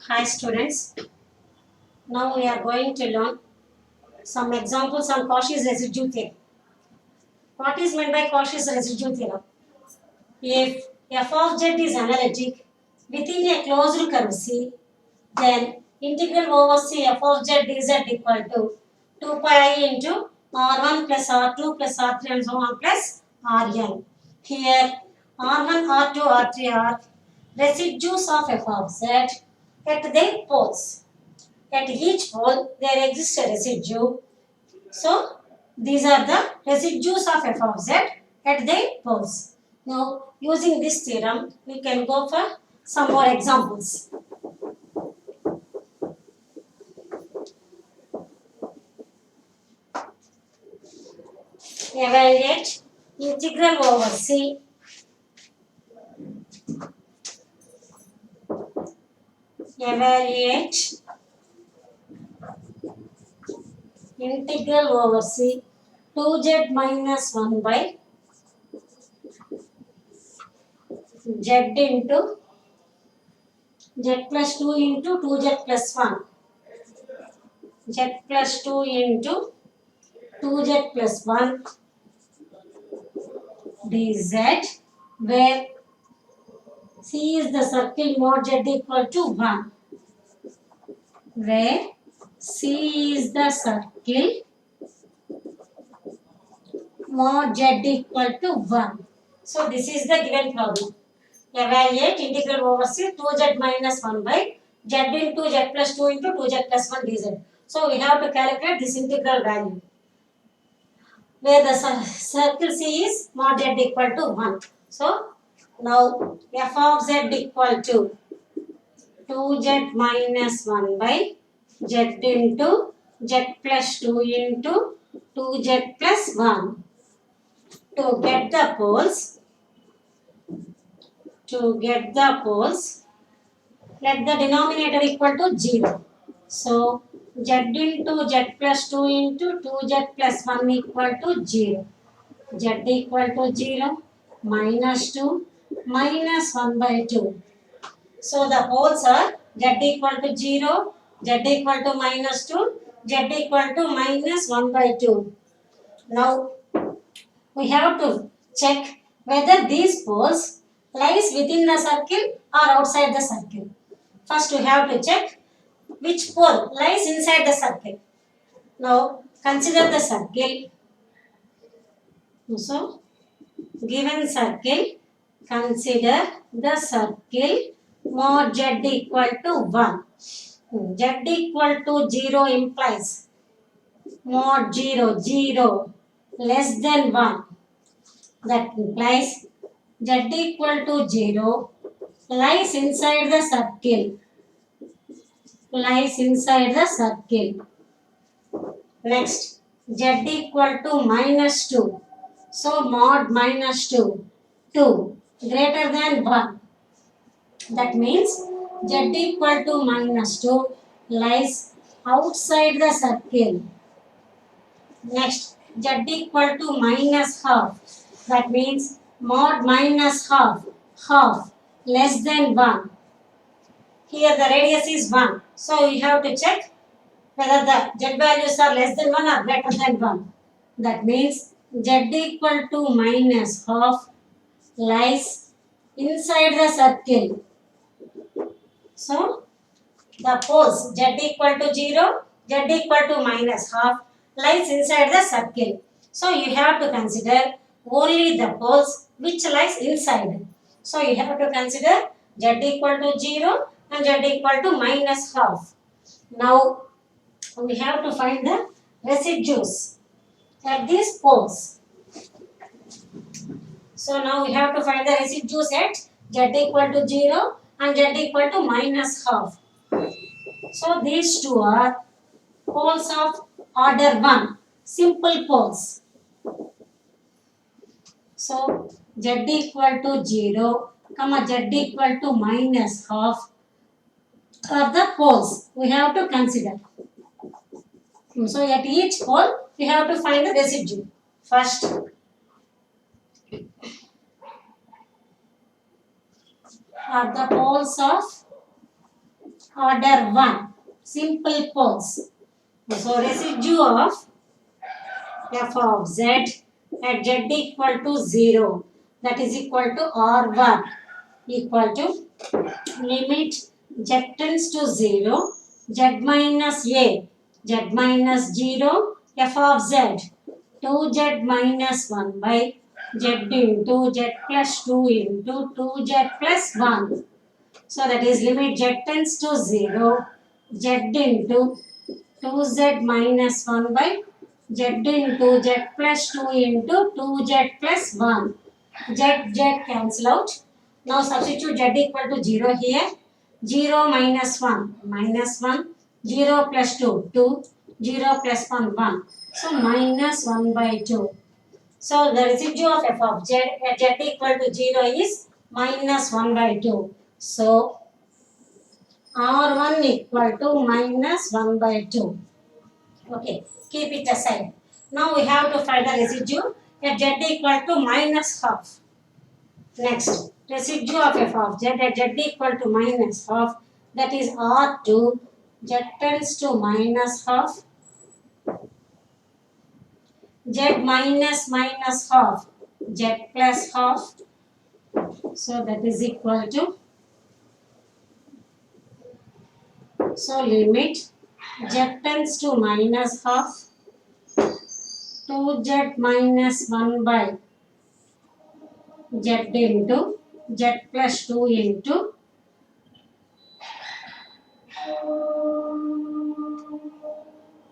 Hi students, now we are going to learn some examples on Cauchy's residue theorem. What is meant by Cauchy's residue theorem? If f of z is analytic within a closed curve C, then integral over C f of z dz equal to 2 pi I into r1 plus r2 plus r3 and so on plus rn. Here r1, r2, r3 are residues of f of z at their poles. At each pole there exists a residue. So these are the residues of f of z at their poles. Now using this theorem we can go for some more examples. Evaluate integral over C integral over C 2z minus 1 by z into z plus 2 into 2z plus 1 z plus 2 into 2z plus 1 dz, where C is the circle mod z equal to 1, where C is the circle mod z equal to 1. So this is the given problem. Evaluate integral over C 2z minus 1 by z into z plus 2 into 2z plus 1 dz. So we have to calculate this integral value, where the circle C is mod z equal to 1. So now f of z equal to 2z minus 1 by z into z plus 2 into 2z plus 1. To get the poles, let the denominator equal to 0. So z into z plus 2 into 2z plus 1 equal to 0. Z equal to 0, minus 2, minus 1 by 2. So the poles are z equal to 0, z equal to minus 2, z equal to minus 1 by 2. Now we have to check whether these poles lies within the circle or outside the circle. First we have to check which pole lies inside the circle. Now consider the circle. So given circle, consider the circle mod z equal to 1. Z equal to 0 implies mod 0, 0 less than 1. That implies z equal to 0 lies inside the circle. Next, z equal to minus 2. So mod minus 2, 2 greater than 1. That means z equal to minus 2 lies outside the circle. Next, z equal to minus half. That means mod minus half, half less than 1. Here the radius is 1. So we have to check whether the z values are less than 1 or greater than 1. That means z equal to minus half lies inside the circle. So the poles z equal to 0, z equal to minus half lies inside the circle. So you have to consider only the poles which lies inside. So you have to consider z equal to 0 and z equal to minus half. Now we have to find the residues at these poles. So now we have to find the residues at z equal to 0 and z equal to minus half. So these two are poles of order 1, simple poles. So z equal to 0, z equal to minus half are the poles we have to consider. So at each pole we have to find the residue. First, are the poles of order 1. Simple poles. So residue of f of z at z equal to 0, that is equal to r1 equal to limit z tends to 0, z minus a, z minus 0, f of z, 2z minus 1 by z into z plus 2 into 2z plus 1. So that is limit z tends to 0, z into 2z minus 1 by z into z plus 2 into 2z plus 1. Z cancel out. Now substitute z equal to 0 here. 0 minus 1 minus 1. 0 plus 2 2. 0 plus 1 1. So minus 1 by 2. So the residue of f of z at z equal to 0 is minus 1 by 2. So R1 equal to minus 1 by 2. Okay, keep it aside. Now we have to find the residue at z equal to minus half. Next, residue of f of z at z equal to minus half, that is R2, z tends to minus half, z minus minus half, z plus half. So that is equal to, so limit z tends to minus half, 2z minus 1 by z into z plus 2 into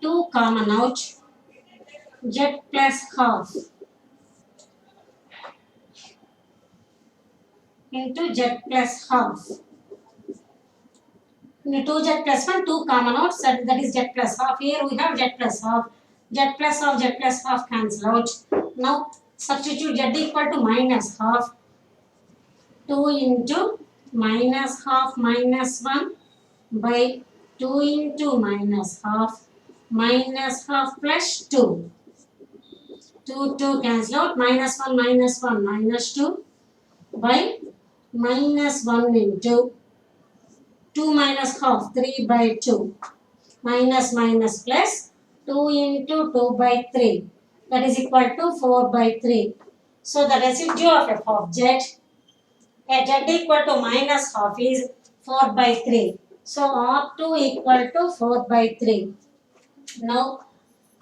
2 common out, z plus half into z plus half. 2z plus 1, 2 common out, so that is z plus half. Here we have z plus half. Z plus half cancel out. Now substitute z equal to minus half. 2 into minus half minus 1 by 2 into minus half plus 2. 2 cancel out. Minus 1 minus 2 by minus 1 into 2 minus half, 3 by 2, minus plus 2 into 2 by 3, that is equal to 4 by 3. So the residue of f of z at z equal to minus half is 4 by 3. So R2 equal to 4 by 3. Now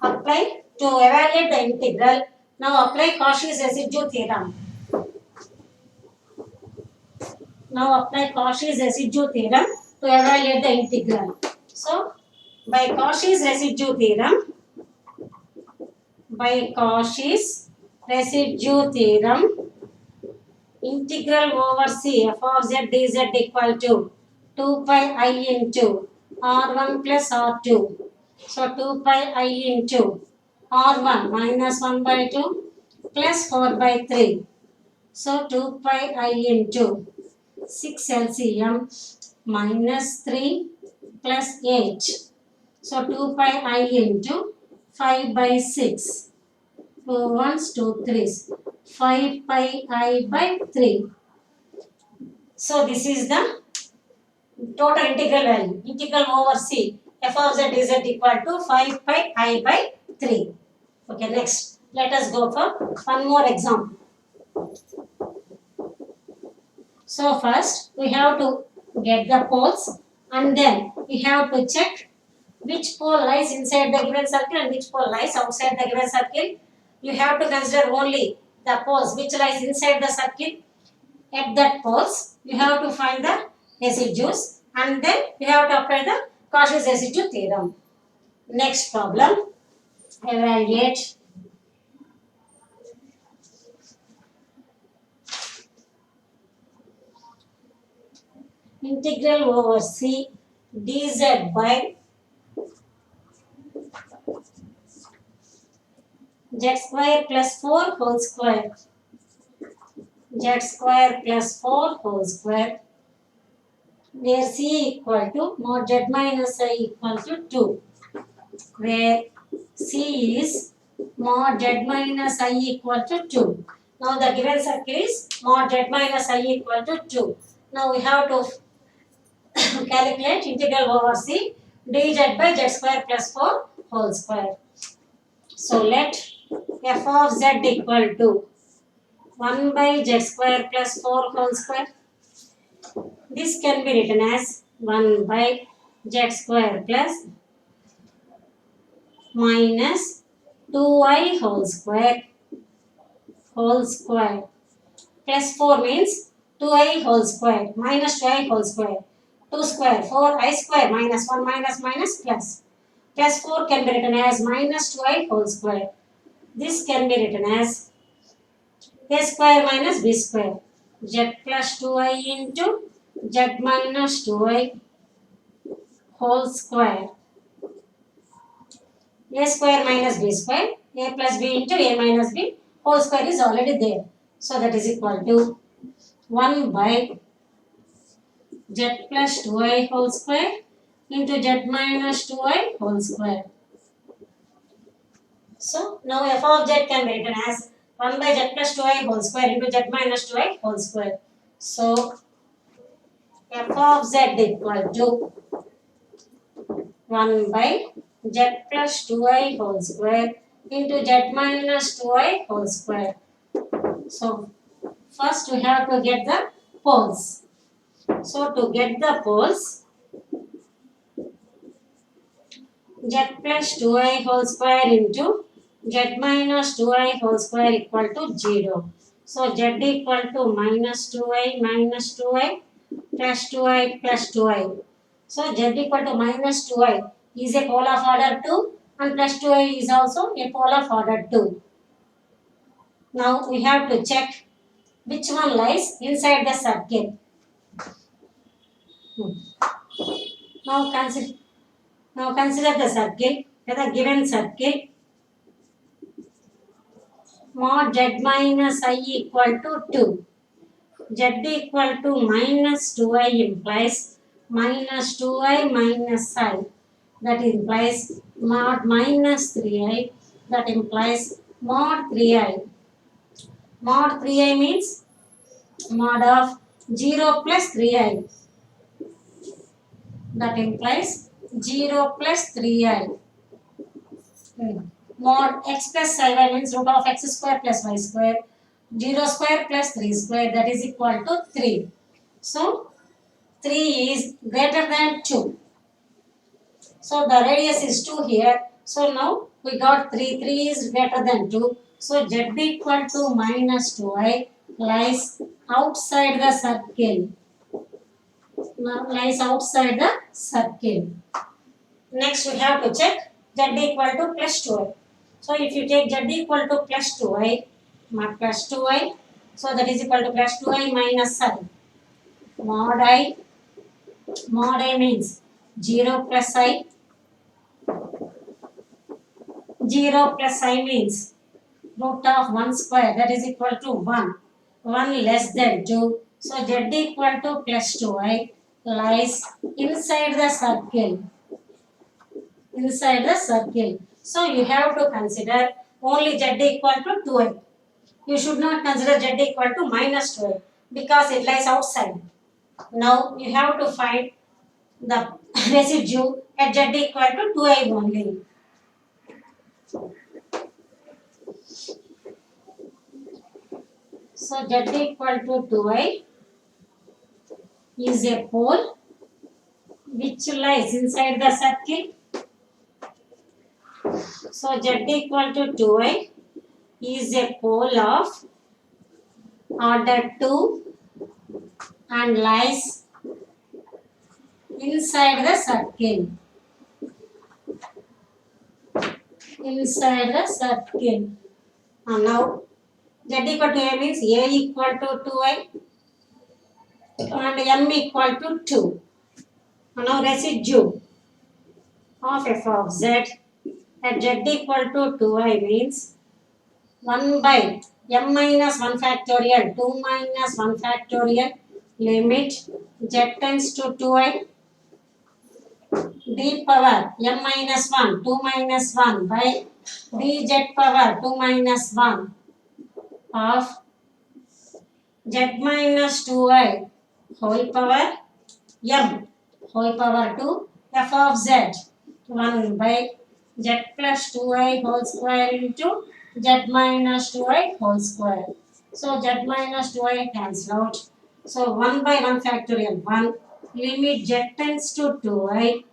apply to evaluate the integral. Now apply Cauchy's residue theorem. Now apply Cauchy's residue theorem to evaluate the integral. So, by Cauchy's residue theorem, integral over C f of z dz equal to 2 pi I into R1 plus R2. So, 2 pi I into R1 minus 1 by 2 plus 4 by 3. So, 2 pi I into 6 LCM minus 3 plus 8. So 2 pi I into 5 by 6. 2 1s, 2 3s. 5 pi I by 3. So this is the total integral value. Integral over C. F of z dz equal to 5 pi I by 3. Okay, next. Let us go for one more example. So first we have to get the poles and then we have to check which pole lies inside the given circle and which pole lies outside the given circle. You have to consider only the poles which lies inside the circle. At that poles you have to find the residues and then you have to apply the Cauchy's residue theorem. Next problem, evaluate integral over C dz by z square plus 4 whole square. Z square plus 4 whole square, where C equal to mod z minus I equal to 2, where C is mod z minus I equal to 2. Now the given circle is mod z minus I equal to 2. Now we have to calculate integral over c dz by z square plus 4 whole square. So let f of z equal to 1 by z square plus 4 whole square. This can be written as 1 by z square plus minus 2i whole square plus 4 means 2i whole square minus 2i whole square 2 square 4i square minus 1 minus minus plus 4 can be written as minus 2i whole square. This can be written as a square minus b square z plus 2i into z minus 2i whole square. A square minus b square, a plus b into a minus b whole square is already there. So that is equal to 1 by z plus 2i whole square into z minus 2i whole square. So now f of z can be written as 1 by z plus 2i whole square into z minus 2i whole square. So f of z equal to 1 by z plus 2i whole square into z minus 2i whole square. So first we have to get the poles. So to get the poles, z plus 2i whole square into z minus 2i whole square equal to 0. So z equal to minus 2i plus 2i plus 2i. So z equal to minus 2i is a pole of order 2 and plus 2i is also a pole of order 2. Now we have to check which one lies inside the circle. Now consider the circle. The given circle mod z minus I equal to 2. Z equal to minus 2i implies minus 2i minus I. That implies mod minus 3i. That implies mod 3i. Mod 3i means mod of 0 plus 3i. That implies 0 plus 3i. Mod x plus y means root of x square plus y square. 0 square plus 3 square, that is equal to 3. So 3 is greater than 2. So the radius is 2 here. So now we got 3. 3 is greater than 2. So z equal to minus 2i lies outside the circle. Now lies outside the circle. Next we have to check z equal to plus 2i. So if you take z equal to plus 2i, plus 2i, so that is equal to plus 2i minus I. Mod I means 0 plus I. 0 plus I means root of 1 square, that is equal to 1. 1 less than 2. So z equal to plus 2i lies inside the circle. Inside the circle. So you have to consider only z equal to 2i. You should not consider z equal to minus 2i because it lies outside. Now you have to find the residue at z equal to 2i only. So z equal to 2i is a pole which lies inside the circle. So z equal to 2i is a pole of order 2 and lies inside the circle. Inside the circle. And now z equal to a means a equal to 2i and m equal to 2. And now residue of f of z at z equal to 2i means 1 by m minus 1 factorial 2 minus 1 factorial limit z tends to 2i d power m minus 1 2 minus 1 by dz power 2 minus 1 of z minus 2i whole power m whole power 2 f of z 1 by z plus 2i whole square into z minus 2i whole square. So z minus 2i cancel out. So 1 by 1 factorial 1 limit z tends to 2i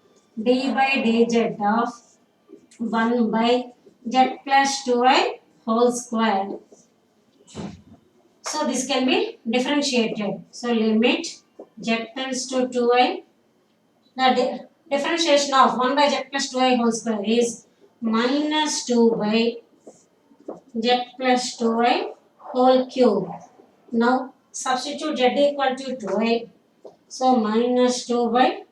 d by dz of 1 by z plus 2i whole square. So this can be differentiated. So limit z tends to 2i. The differentiation of 1 by z plus 2i whole square is minus 2 by z plus 2i whole cube. Now substitute z equal to 2i. So minus 2 by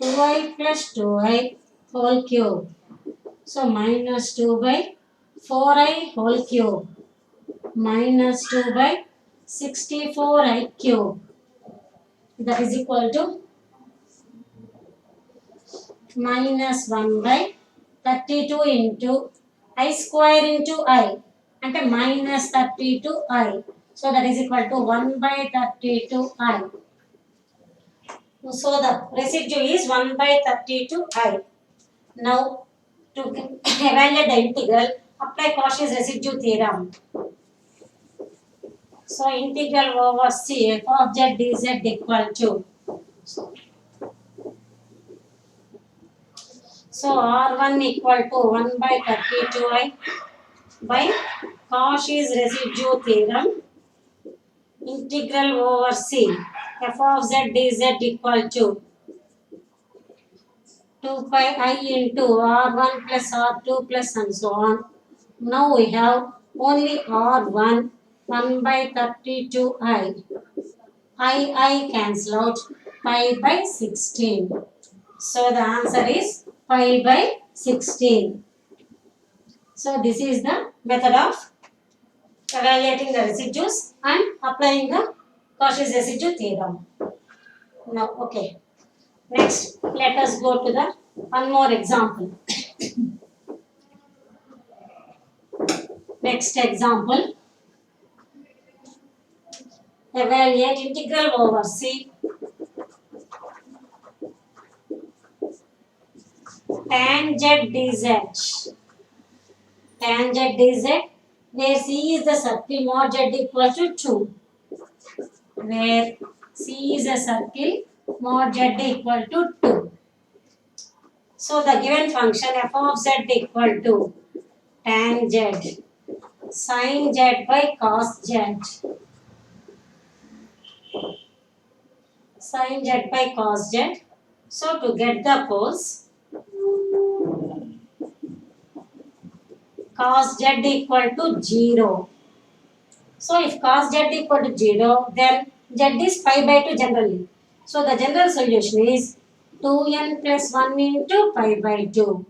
2i plus 2i whole cube. So minus 2 by 4i whole cube minus 2 by 64i cube. That is equal to minus 1 by 32 into I square into I అంటే minus 32i. So that is equal to 1 by 32i. So the residue is 1 by 32i. Now to evaluate the integral, apply Cauchy's residue theorem. So integral over c f of z dz equal to. So R1 equal to 1 by 32i by Cauchy's residue theorem. Integral over c f of z dz equal to 2 pi I into R1 plus R2 plus and so on. Now we have only R1 1 by 32i. I cancel out pi by 16. So the answer is pi by 16. So this is the method of evaluating the residues and applying the Cauchy's residue theorem. Now, okay. Next, let us go to the one more example. Next example. Evaluate integral over c tan z dz. Tan z dz, where c is the circle mod z equal to 2. Where c is a circle mod z equal to 2. So the given function f of z equal to tan z sin z by cos z. Sin z by cos z. So to get the poles, cos z equal to 0. So if cos z equal to 0, then z is pi by 2 generally. So the general solution is 2n plus 1 into pi by 2.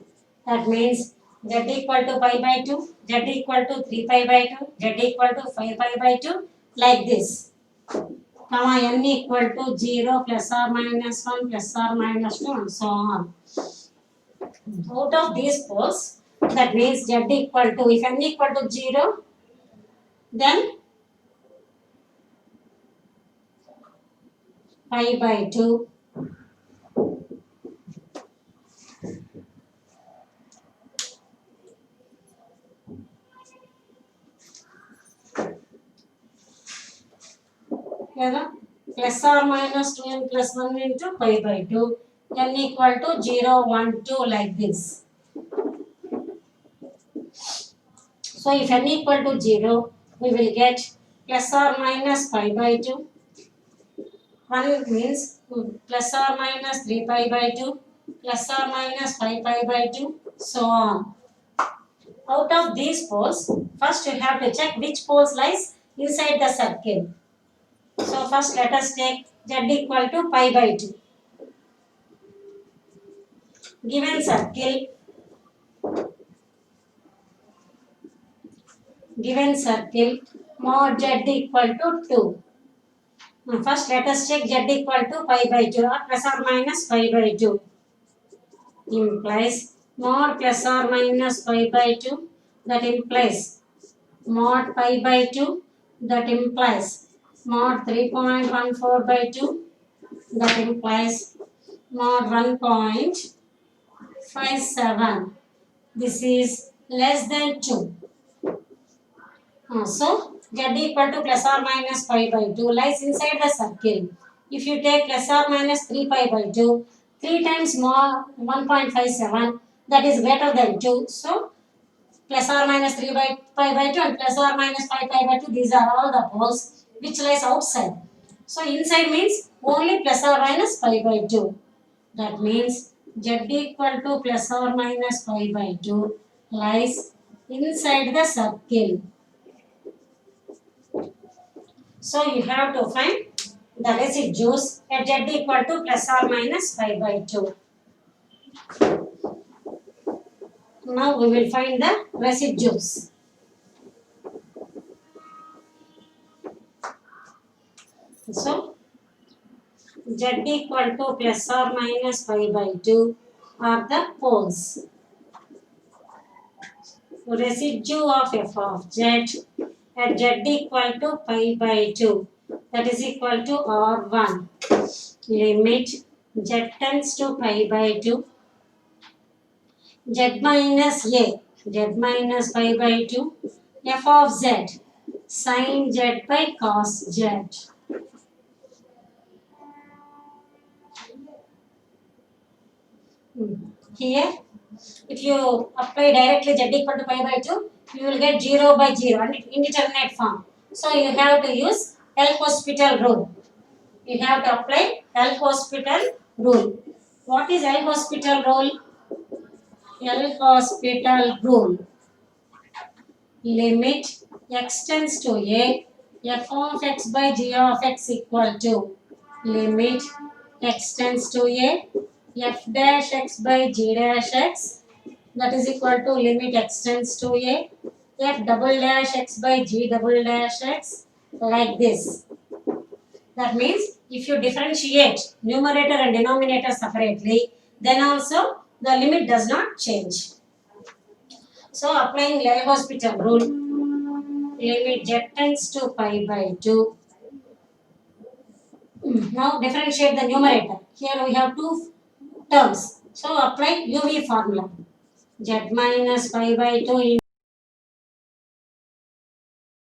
That means z equal to pi by 2, z equal to 3 pi by 2, z equal to 5 pi by 2, like this. Comma n equal to 0 plus or minus 1 plus or minus 2 and so on. Out of these poles, that means z equal to, if n equal to 0, then pi by 2 plus or minus 2n plus 1 into pi by 2, n equal to 0, 1, 2, like this. So if n equal to 0, we will get plus or minus pi by 2. 1 means plus or minus 3 pi by 2, plus or minus 5 pi by 2, so on. Out of these poles, first you have to check which poles lies inside the circle. So first let us take z equal to pi by 2. Given circle mod z equal to 2. Now first let us check z equal to pi by 2 or plus or minus pi by 2. Implies mod plus or minus pi by 2, that implies mod pi by 2, that implies mod 3.14 by 2, that implies mod 1.57. This is less than 2. So z equal to plus or minus pi by 2 lies inside the circle. If you take plus or minus 3 pi by 2, 3 times more 1.57, that is greater than 2. So plus or minus 3 by pi by 2 and plus or minus 5 pi by 2, these are all the poles which lies outside. So inside means only plus or minus pi by 2. That means z equal to plus or minus pi by 2 lies inside the circle. So you have to find the residues at z equal to plus or minus pi by 2. Now we will find the residues. So z equal to plus or minus pi by 2 are the poles. Residue of f of z at z equal to pi by 2, that is equal to r1. Limit z tends to pi by 2, z minus a, z minus pi by 2, f of z, sin z by cos z. Here, if you apply directly z equal to pi by 2, you will get 0 by 0 and indeterminate form. So you have to use L'Hospital rule. You have to apply L'Hospital rule. What is L'Hospital rule? L'Hospital rule. Limit x tends to a, f of x by g of x equal to limit x tends to a, f dash x by g dash x, that is equal to limit x tends to a, f double dash x by g double dash x, like this. That means if you differentiate numerator and denominator separately, then also the limit does not change. So applying L'Hospital rule, limit z tends to pi by 2. Now differentiate the numerator. Here we have two terms. So apply UV formula. Z minus pi by 2